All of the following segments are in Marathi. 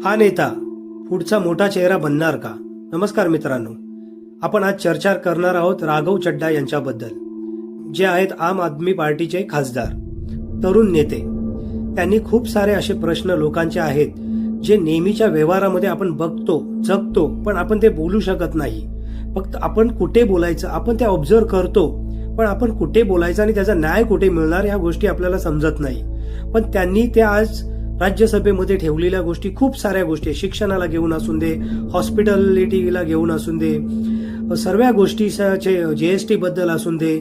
हा नेता पुढचा मोठा चेहरा बनणार का? नमस्कार मित्रांनो, आपण आज चर्चा करणार आहोत राघव चड्ढा यांच्याबद्दल, जे आहेत आम आदमी पार्टीचे खासदार, तरुण नेते. त्यांनी खूप सारे असे प्रश्न लोकांचे आहेत जे नेहमीच्या व्यवहारामध्ये आपण बघतो, जगतो, पण आपण ते बोलू शकत नाही. फक्त आपण कुठे बोलायचं आपण ते ऑब्झर्व करतो, पण आपण कुठे बोलायचं आणि त्याचा न्याय कुठे मिळणार ह्या गोष्टी आपल्याला समजत नाही. पण त्यांनी त्या आज राज्यसभेमध्ये ठेवलेल्या गोष्टी, खूप साऱ्या गोष्टी, शिक्षणाला घेऊन असून दे, हॉस्पिटॅलिटीला घेऊन असून दे, सर्व गोष्टीचे जीएसटी बद्दल असून दे,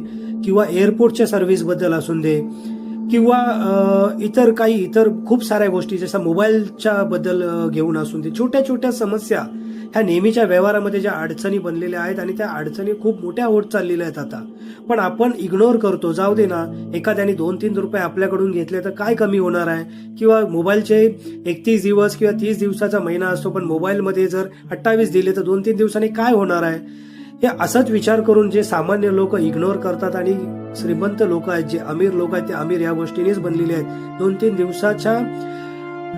किंवा एअरपोर्टच्या सर्व्हिस बद्दल असून दे, किंवा इतर खूप साऱ्या गोष्टी जसं मोबाईलच्या बद्दल घेऊन असून दे, छोट्या छोट्या समस्या ह्या नेहमीच्या व्यवहारामध्ये ज्या अडचणी बनलेल्या आहेत आणि त्या अडचणी खूप मोठ्या होत चाललेल्या आहेत आता. पण आपण इग्नोर करतो, जाऊ दे ना, एखाद्याने 2-3 रुपये आपल्याकडून घेतले तर काय कमी होणार आहे, किंवा मोबाईलचे 31 दिवस किंवा 30 दिवसाचा महिना असतो, पण मोबाईलमध्ये जर 28 दिले तर 2-3 दिवसांनी काय होणार आहे. हे असंच विचार करून जे सामान्य लोक इग्नोर करतात आणि श्रीमंत लोक आहेत, जे अमीर लोक आहेत, ते अमीर या गोष्टीनेच बनलेले आहेत. 2-3 दिवसाच्या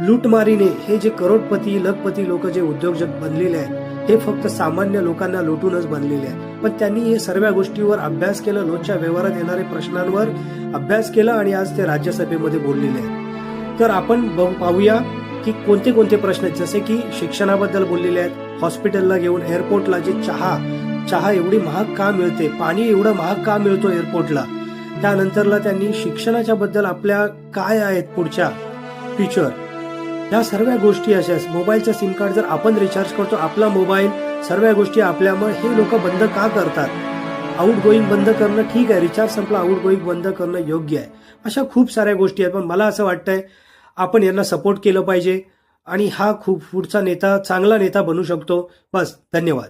लूटमारीने हे जे करोडपती लखपती लोक जे उद्योजक बनलेले आहेत, हे फक्त सामान्य लोकांना लुटूनच बनलेले आहेत. पण त्यांनी हे सर्व गोष्टीवर अभ्यास केला, रोजच्या व्यवहारात येणाऱ्या प्रश्नांवर अभ्यास केला आणि आज ते राज्यसभेमध्ये बोललेले आहेत. तर आपण पाहूया की कोणते कोणते प्रश्न आहेत. जसे की शिक्षणाबद्दल बोललेले आहेत, हॉस्पिटलला घेऊन, एअरपोर्टला जे चहा एवढी महाग का मिळते, पाणी एवढं महाग का मिळतो एअरपोर्टला. त्यानंतरला त्यांनी शिक्षणाच्या बद्दल आपल्या काय आहेत पुढच्या फ्युचर, या सर्व गोष्टी अशाच. मोबाईलचं सिम कार्ड जर आपण रिचार्ज करतो, आपला मोबाईल, सर्व गोष्टी आपल्यामुळे, हे लोक बंद का करतात. आउट गोईंग बंद करणं ठीक आहे, रिचार्ज संपला, आउट गोईंग बंद करणं योग्य आहे. अशा खूप साऱ्या गोष्टी आहेत. पण मला असं वाटतंय आपण यांना सपोर्ट केलं पाहिजे आणि हा खूप पुढचा नेता, चांगला नेता बनू शकतो. बस, धन्यवाद.